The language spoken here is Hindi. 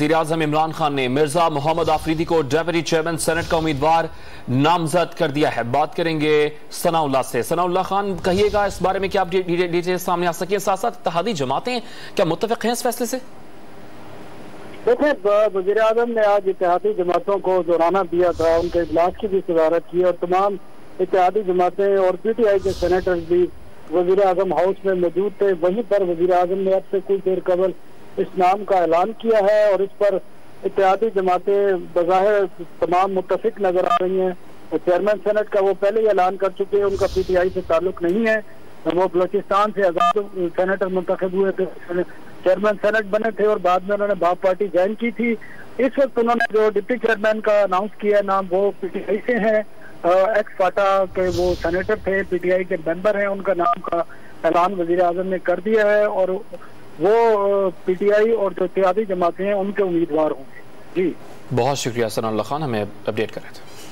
वज़ीर-ए-आज़म इमरान खान ने मिर्जा मोहम्मद आफरीदी को डेप्यूटी चेयरमैन सेनेट का उम्मीदवार नामजद कर दिया है। बात करेंगे सनाउल्लाह से। सनाउल्लाह खान, कहिएगा इस बारे में क्या आप डिटेल सामने आ सके, साथ साथ इत्तेहादी जमातें क्या मुत्तफिक हैं इस फैसले से? देखिए, वज़ीर-ए-आज़म ने आज इत्तेहादी जमातों को दोहराना दिया था, उनके इजलास की भी सदारत की और तमाम इत्तेहादी जमातें और PTI के सेनेटर्स भी वज़ीर-ए-आज़म हाउस में मौजूद थे। वहीं पर वज़ीर-ए-आज़म ने अब से कुछ देर कबल इस नाम का ऐलान किया है और इस पर इत्तेहादी जमातें बज़ाहिर तमाम मुत्तफिक नजर आ रही हैं। चेयरमैन सेनेट का वो पहले ही ऐलान कर चुके हैं, उनका PTI से ताल्लुक नहीं है। वो बलोचिस्तान से आजाद सेनेटर मुंतखब हुए थे, चेयरमैन सेनेट बने थे और बाद में उन्होंने बाप पार्टी ज्वाइन की थी। इस वक्त उन्होंने जो डिप्टी चेयरमैन का अनाउंस किया नाम, वो PTI से हैं। एक्स फाटा के वो सेनेटर थे, PTI के मेंबर हैं, उनका नाम का ऐलान वज़ीर-ए-आज़म ने कर दिया है और वो PTI और जो इत्तेहादी जमातें हैं उनके उम्मीदवार होंगे। जी, बहुत शुक्रिया सनाउल्लाह खान, हमें अपडेट कर रहे थे।